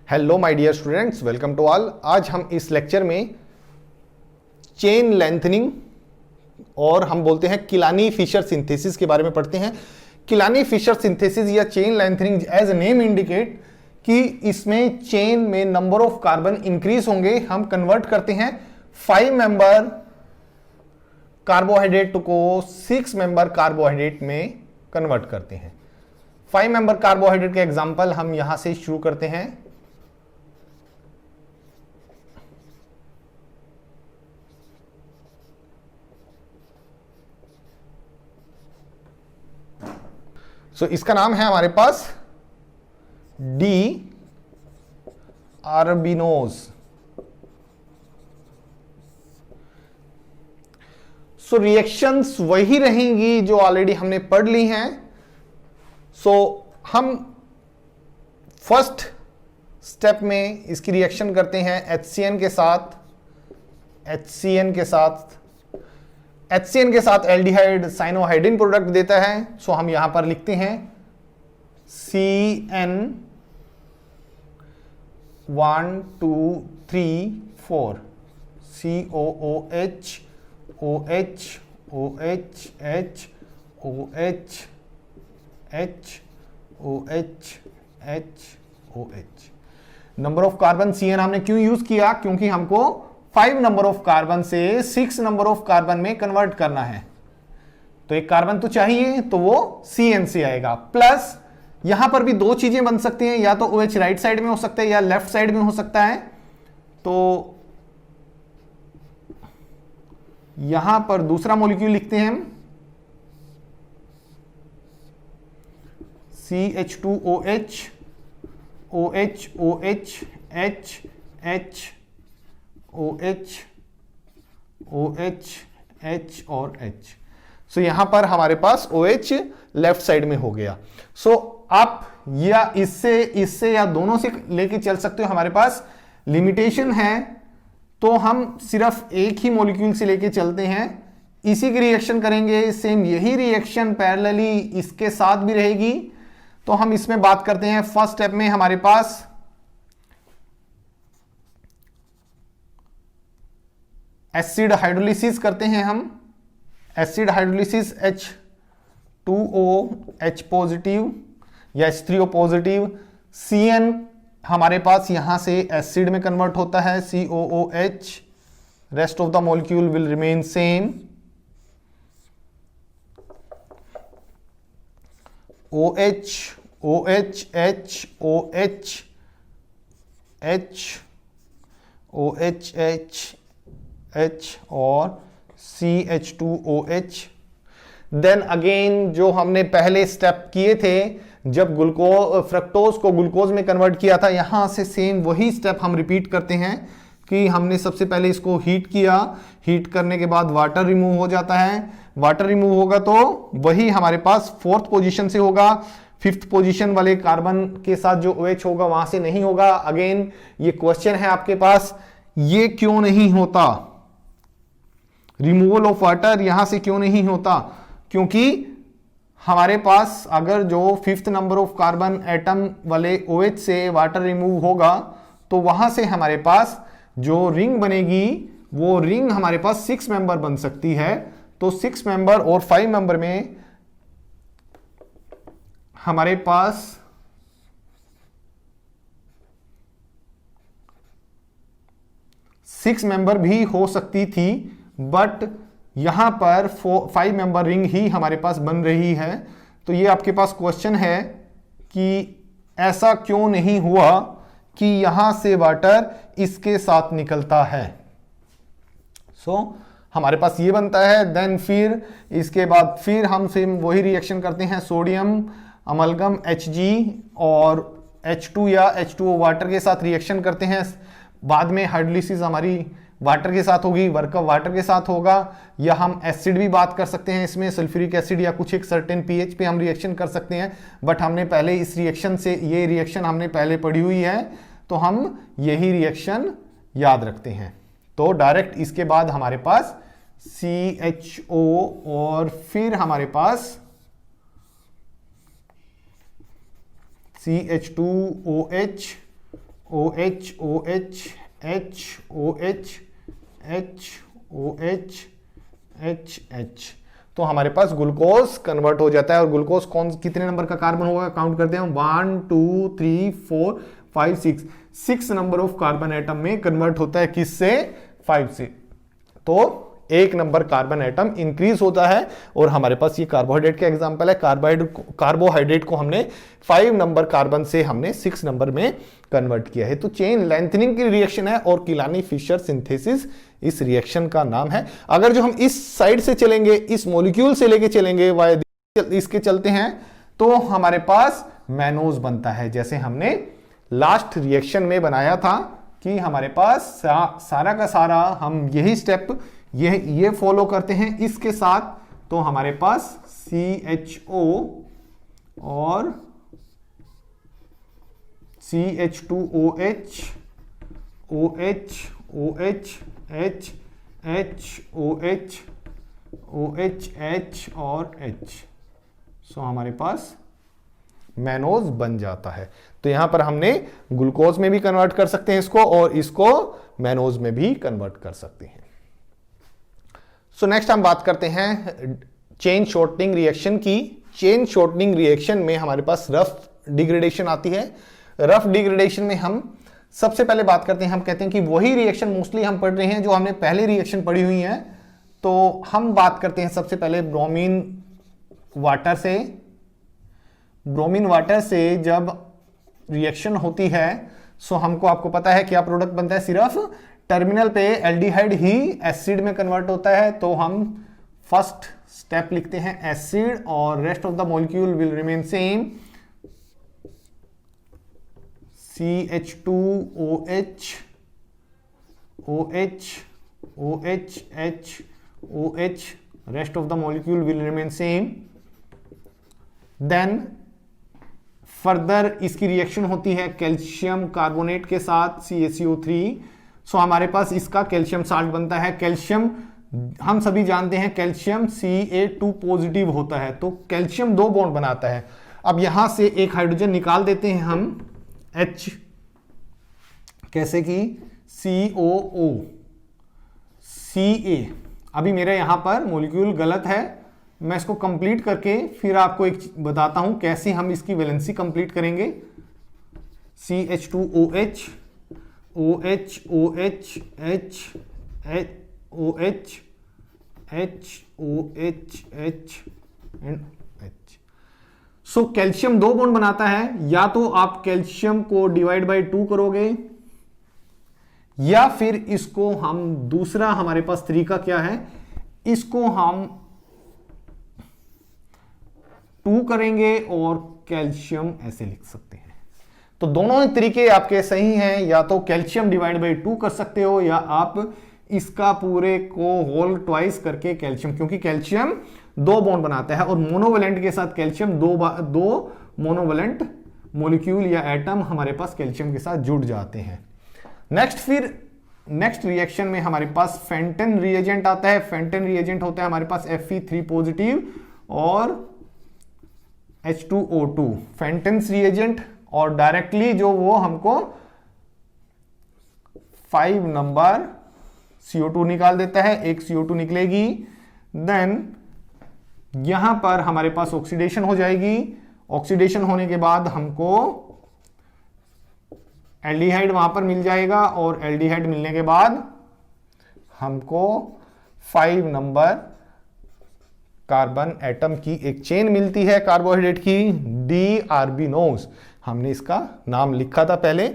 Hello my dear students, welcome to all. आज हम इस लेक्चर में चेन लेंथनिंग और हम बोलते हैं किलानी फिशर सिंथेसिस के बारे में पढ़ते हैं। किलानी फिशर सिंथेसिस या chain lengthening as name indicate कि इसमें चेन में नंबर ऑफ कार्बन इंक्रीज होंगे। हम कन्वर्ट करते हैं 5 मेंबर कार्बोहाइड्रेट को 6 मेंबर कार्बोहाइड्रेट में कन्वर्ट करते हैं। 5 मेंबर कार्बोहाइड्रेट के एग्जांपल हम यहां से शुरू करते हैं। इसका नाम है हमारे पास डी आर्बिनोज। रिएक्शंस वही रहेंगी जो ऑलरेडी हमने पढ़ ली हैं। हम फर्स्ट स्टेप में इसकी रिएक्शन करते हैं HCN के साथ। HCN के साथ एल्डिहाइड साइनोहाइड्रिन प्रोडक्ट देता है। हम यहां पर लिखते हैं CN 1 2 3 4 COOH OH OH H OH H OH H OH। Number of carbon CN हमने क्यों यूज किया? क्योंकि हमको 5 नंबर ऑफ कार्बन से 6 नंबर ऑफ कार्बन में कन्वर्ट करना है। तो एक कार्बन तो चाहिए, तो वो CN से आएगा। प्लस यहां पर भी दो चीजें बन सकती हैं, या तो OH राइट साइड में हो सकता है या लेफ्ट साइड में हो सकता है। तो यहां पर दूसरा मॉलिक्यूल लिखते हैं हम CH2OH OH OH H H OH OH H और H। यहां पर हमारे पास OH लेफ्ट साइड में हो गया। आप या इससे या दोनों से लेके चल सकते हो। हमारे पास लिमिटेशन है तो हम सिर्फ एक ही मॉलिक्यूल से लेके चलते हैं, इसी की रिएक्शन करेंगे। सेम यही रिएक्शन पैरेलली इसके साथ भी रहेगी। तो हम इसमें बात करते हैं फर्स्ट स्टेप में हमारे पास एसिड हाइड्रोलिसिस करते हैं। हम acid hydrolysis H2O H positive या H3O पॉजिटिव, CN हमारे पास यहां से एसिड में कन्वर्ट होता है COOH। Rest of the molecule will remain same. OH OH H OH H OH H H और CH2OH। देन अगेन जो हमने पहले स्टेप किए थे जब फ्रक्टोज को ग्लूकोज में कन्वर्ट किया था, यहां से सेम वही स्टेप हम रिपीट करते हैं कि हमने सबसे पहले इसको हीट किया। हीट करने के बाद वाटर रिमूव हो जाता है। वाटर रिमूव होगा तो वही हमारे पास 4th पोजीशन से होगा। 5th पोजीशन वाले कार्बन के साथ जो OH होगा वहां से नहीं होगा। अगेन ये क्वेश्चन है आपके पास, ये क्यों नहीं होता? रिमूवल ऑफ वाटर यहां से क्यों नहीं होता? क्योंकि हमारे पास अगर जो 5th number of carbon atom वाले OH से वाटर रिमूव होगा तो वहां से हमारे पास जो रिंग बनेगी वो रिंग हमारे पास 6 मेंबर बन सकती है। तो 6 मेंबर और 5 मेंबर में हमारे पास सिक्स मेंबर भी हो सकती थी, बट यहां पर 5 मेंबर रिंग ही हमारे पास बन रही है। तो ये आपके पास क्वेश्चन है कि ऐसा क्यों नहीं हुआ कि यहां से वाटर इसके साथ निकलता है। हमारे पास ये बनता है। देन फिर इसके बाद फिर हम सेम वही रिएक्शन करते हैं। सोडियम अमलगम Hg और H2 या H2O वाटर के साथ रिएक्शन करते हैं। बाद में हाइड्रोलिसिस हमारी वाटर के साथ होगी, वर्कअप वाटर के साथ होगा, या हम एसिड भी बात कर सकते हैं इसमें, सल्फ्यूरिक एसिड या कुछ एक सर्टेन pH पे हम रिएक्शन कर सकते हैं। बट हमने पहले इस रिएक्शन से ये रिएक्शन हमने पहले पढ़ी हुई है, तो हम यही रिएक्शन याद रखते हैं। तो डायरेक्ट इसके बाद हमारे पास CHO और फिर हमारे पास CH2OH O H O H H O H H O H H H, तो हमारे पास ग्लूकोज कन्वर्ट हो जाता है। और ग्लूकोज कौन कितने नंबर का कार्बन होगा, काउंट करते हैं हम, 1 2 3 4 5 6, 6 नंबर ऑफ कार्बन एटम में कन्वर्ट होता है, किससे, 5 से। तो एक नंबर कार्बन एटम इंक्रीज होता है। और हमारे पास ये कार्बोहाइड्रेट का एग्जांपल है। कार्बोहाइड्रेट को हमने 5 नंबर कार्बन से हमने 6 नंबर में कन्वर्ट किया है। तो चेन लेंथनिंग की रिएक्शन है और किलानी फिशर सिंथेसिस इस रिएक्शन का नाम है। अगर जो हम इस साइड से चलेंगे, इस मॉलिक्यूल से लेके चलेंगे, वाया इसके चलते हैं, तो हमारे पास मैनोज बनता है। जैसे हमने लास्ट रिएक्शन में बनाया था कि हमारे पास सारा का सारा हम यही स्टेप ये फॉलो करते हैं इसके साथ, तो हमारे पास CHO और CH2OH OH OH H H OH OH H और H, सो हमारे पास मैनोज बन जाता है। तो यहां पर हमने ग्लूकोज में भी कन्वर्ट कर सकते हैं इसको, और इसको मैनोज में भी कन्वर्ट कर सकते हैं। सो नेक्स्ट हम बात करते हैं चेन शॉर्टनिंग रिएक्शन की। चेन शॉर्टनिंग रिएक्शन में हमारे पास रफ डिग्रेडेशन आती है। रफ डिग्रेडेशन में हम सबसे पहले बात करते हैं, हम कहते हैं कि वही रिएक्शन मोस्टली हम पढ़ रहे हैं जो हमने पहले रिएक्शन पढ़ी हुई है। तो हम बात करते हैं सबसे पहले ब्रोमीन वाटर से। ब्रोमीन वाटर से जब रिएक्शन होती है, सो हमको, आपको पता है क्या प्रोडक्ट बनता है, सिर्फ टर्मिनल पे एल्डिहाइड ही एसिड में कन्वर्ट होता है। तो हम फर्स्ट स्टेप लिखते हैं एसिड, और rest of the molecule will remain same, CH2OH OH OH H OH, rest of the molecule will remain same. Then further इसकी रिएक्शन होती है कैल्शियम कार्बोनेट के साथ CaCO3। सो हमारे पास इसका कैल्शियम साल्ट बनता है। कैल्शियम हम सभी जानते हैं कैल्शियम Ca2 पॉजिटिव होता है, तो कैल्शियम 2 बॉन्ड बनाता है। अब यहां से एक हाइड्रोजन निकाल देते हैं हम H, कैसे कि COO Ca। अभी मेरे यहां पर मॉलिक्यूल गलत है, मैं इसको कंप्लीट करके फिर आपको एक बताता हूं कैसे हम इसकी वैलेंसी कंप्लीट करेंगे। CH2OH OH OH H OH H OH H and H। So calcium 2 bond बनाता है। या तो आप कैल्शियम को डिवाइड बाय 2 करोगे, या फिर इसको हम, दूसरा हमारे पास तरीका क्या है, इसको हम 2 करेंगे और कैल्शियम ऐसे लिख सकते हैं। तो दोनों ही तरीके आपके सही हैं। या तो कैल्शियम डिवाइड बाय 2 कर सकते हो, या आप इसका पूरे को होल ट्वाइस करके कैल्शियम, क्योंकि कैल्शियम 2 बॉन्ड बनाता है और मोनोवेलेंट के साथ कैल्शियम दो मोनोवेलेंट मॉलिक्यूल या एटम हमारे पास कैल्शियम के साथ जुड़ जाते हैं। नेक्स्ट रिएक्शन में हमारे पास फेंटन रिएजेंट आता है। फेंटन रिएजेंट होता है हमारे पास Fe3 पॉजिटिव और H2O2 फेंटन्स रिएजेंट, और डायरेक्टली जो वो हमको 5 नंबर CO2 निकाल देता है। एक CO2 निकलेगी, देन यहां पर हमारे पास ऑक्सीडेशन हो जाएगी। ऑक्सीडेशन होने के बाद हमको एल्डिहाइड वहां पर मिल जाएगा, और एल्डिहाइड मिलने के बाद हमको 5 नंबर कार्बन एटम की एक चेन मिलती है कार्बोहाइड्रेट की, डीआरबीनोज। हमने इसका नाम लिखा था पहले।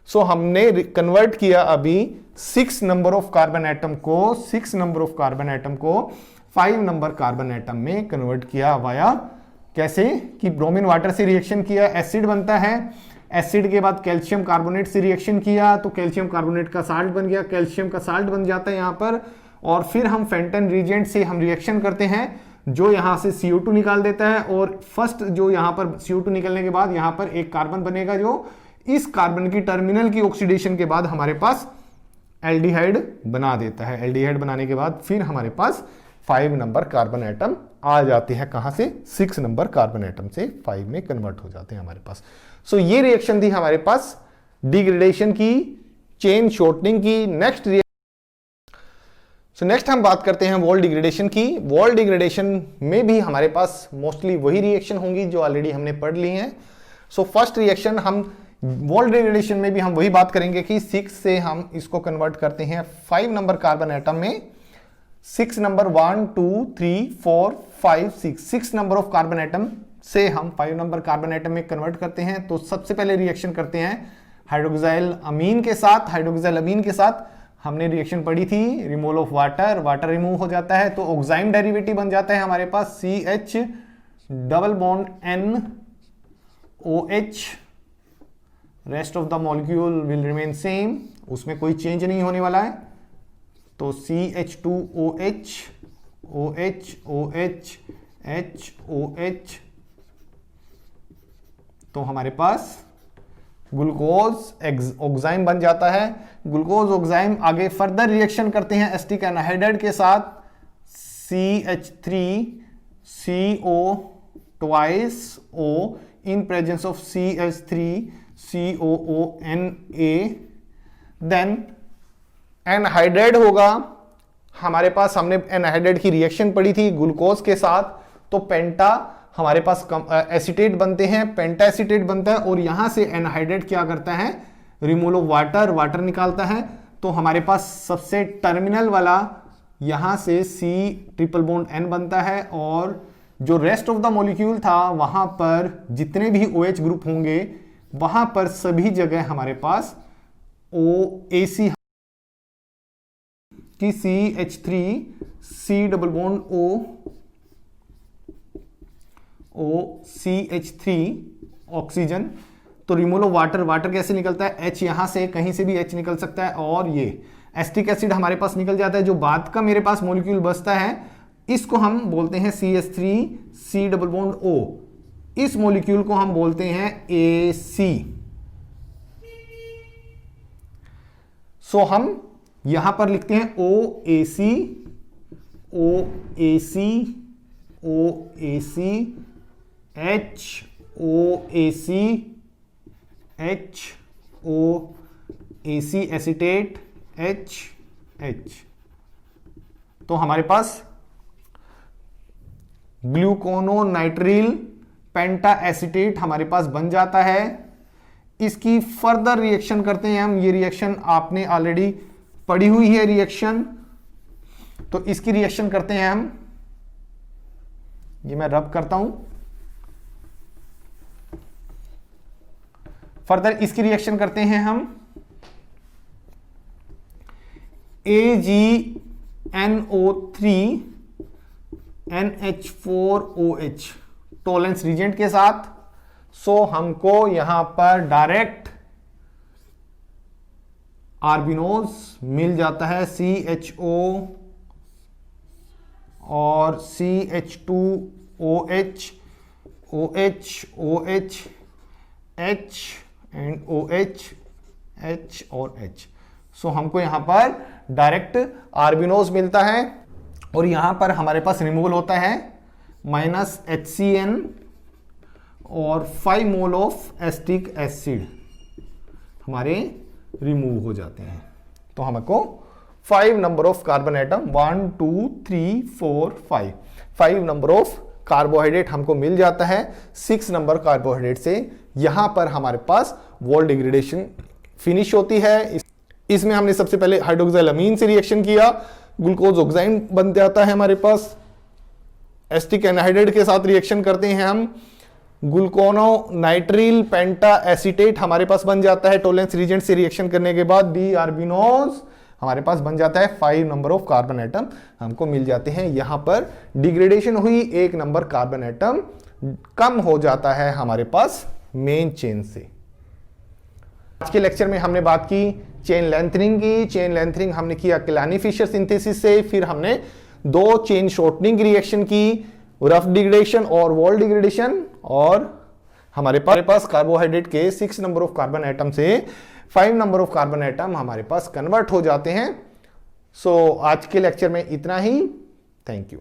सो हमने कन्वर्ट किया अभी 6 नंबर ऑफ कार्बन एटम को 5 नंबर कार्बन एटम में कन्वर्ट किया वाया, कैसे कि ब्रोमीन वाटर से रिएक्शन किया, एसिड बनता है। एसिड के बाद कैल्शियम कार्बोनेट से रिएक्शन किया, तो कैल्शियम कार्बोनेट का साल्ट बन गया, कैल्शियम का साल्ट बन जाता है यहां पर। और फिर हम फेंटन रिएजेंट से हम रिएक्शन करते हैं, जो यहां से CO2 निकाल देता है, और फर्स्ट जो यहां पर CO2 निकलने के बाद यहां पर एक कार्बन बनेगा, जो इस कार्बन की टर्मिनल की ऑक्सीडेशन के बाद हमारे पास एल्डिहाइड बना देता है। एल्डिहाइड बनाने के बाद फिर हमारे पास 5 नंबर कार्बन एटम आ जाते हैं। कहां से? 6 नंबर कार्बन एटम से 5 में कन्वर्ट हो जाते हैं हमारे पास। सो ये रिएक्शन थी हमारे पास डिग्रेडेशन की, चेन शॉर्टनिंग की। नेक्स्ट हम बात करते हैं वॉल डिग्रेडेशन की। वॉल डिग्रेडेशन में भी हमारे पास मोस्टली वही रिएक्शन होंगी जो ऑलरेडी हमने पढ़ ली हैं। फर्स्ट रिएक्शन हम वॉल डिग्रेडेशन में भी हम वही बात करेंगे कि 6 से हम इसको कन्वर्ट करते हैं 5 नंबर कार्बन एटम में। 6 number 1 2 3 4 5 6 number of carbon atom से हम 5 नंबर कार्बन एटम में कन्वर्ट करते हैं। तो सबसे पहले रिएक्शन करते हैं हाइड्रोक्साइल अमीन के साथ। हाइड्रोक्साइल अमीन के साथ हमने रिएक्शन पढ़ी थी, removal of water, water remove हो जाता है तो ऑक्साइम डेरिवेटिव बन जाता है हमारे पास CH double bond NOH। Rest of the molecule will remain same, उसमें कोई चेंज नहीं होने वाला है। तो CH2OH OH OH H OH, तो हमारे पास ग्लूकोज ऑक्साइम बन जाता है। ग्लूकोज ऑक्साइम आगे फर्दर रिएक्शन करते हैं एसिटिक एनहाइड्राइड के साथ, CH3CO twice O in presence of CH3COONA। Then anhydride होगा हमारे पास, हमने एनहाइड्राइड की रिएक्शन पढ़ी थी ग्लूकोज के साथ, तो पेंटा हमारे पास एसीटेट बनते हैं, पेंटा एसीटेट बनता है और यहां से एनहाइड्रेट क्या करता है, रिमूवल ऑफ वाटर, वाटर निकालता है। तो हमारे पास सबसे टर्मिनल वाला यहां से C ट्रिपल बॉन्ड N बनता है और जो रेस्ट ऑफ द मॉलिक्यूल था वहां पर जितने भी OH ग्रुप होंगे वहां पर सभी जगह हमारे पास OAC की CH3 C double bond OCH3 oxygen. तो रिमूवल ऑफ वाटर, वाटर कैसे निकलता है, H यहां से कहीं से भी H निकल सकता है और ये एसिटिक एसिड हमारे पास निकल जाता है। जो बाद का मेरे पास मॉलिक्यूल बचता है इसको हम बोलते हैं CH3 C double bond O। इस मॉलिक्यूल को हम बोलते हैं AC। हम यहां पर लिखते हैं OAC OAC OAC HOAC HOAC acetate HH। तो हमारे पास ग्लूकोनोनाइट्रिल पेंटा एसीटेट हमारे पास बन जाता है। इसकी फर्दर रिएक्शन करते हैं हम, ये रिएक्शन आपने ऑलरेडी पढ़ी हुई है रिएक्शन, तो इसकी रिएक्शन करते हैं हम, ये मैं रब करता हूं। फर्दर इसकी रिएक्शन करते हैं हम AgNO3 NH4OH टोलेंस रिजेंट के साथ। हमको यहां पर डायरेक्ट आर्बिनोज मिल जाता है, CHO और CH2OH OH OH H and OH H और H। हमको यहां पर डायरेक्ट आर्बिनोज मिलता है और यहां पर हमारे पास रिमूवल होता है -HCN और 5 मोल ऑफ एसिटिक एसिड हमारे रिमूव हो जाते हैं। तो हमको 5 number of carbon atom 1 2 3 4 5 number of carbohydrate हमको मिल जाता है। 6 नंबर कार्बोहाइड्रेट से यहां पर हमारे पास वॉल डिग्रेडेशन फिनिश होती है। इसमें हमने सबसे पहले हाइड्रोक्साइल अमीन से रिएक्शन किया, ग्लूकोज ऑक्साइम बन जाता है हमारे पास। एसिटिक एनहाइड्राइड के साथ रिएक्शन करते हैं हम, ग्लूकोनोनाइट्रिल पेंटा एसीटेट हमारे पास बन जाता है। टोलेंस रिजेंट से रिएक्शन करने के बाद डी आर्बिनोज हमारे पास बन जाता है। 5 नंबर ऑफ कार्बन एटम हमको मिल जाते हैं। यहां पर डिग्रेडेशन हुई, 1 नंबर कार्बन एटम कम हो जाता है हमारे पास मेन चेन से। आज के लेक्चर में हमने बात की चेन लेंथनिंग की। चेन लेंथनिंग हमने किया किलानी फिशर सिंथेसिस से, फिर हमने 2 चेन शॉर्टनिंग रिएक्शन की, रफ डिग्रेडेशन और वॉल डिग्रेडेशन, और हमारे पास कार्बोहाइड्रेट के 6 नंबर ऑफ कार्बन एटम से 5 नंबर ऑफ कार्बन एटम हमारे पास कन्वर्ट हो जाते हैं। आज के लेक्चर में इतना ही। Thank you.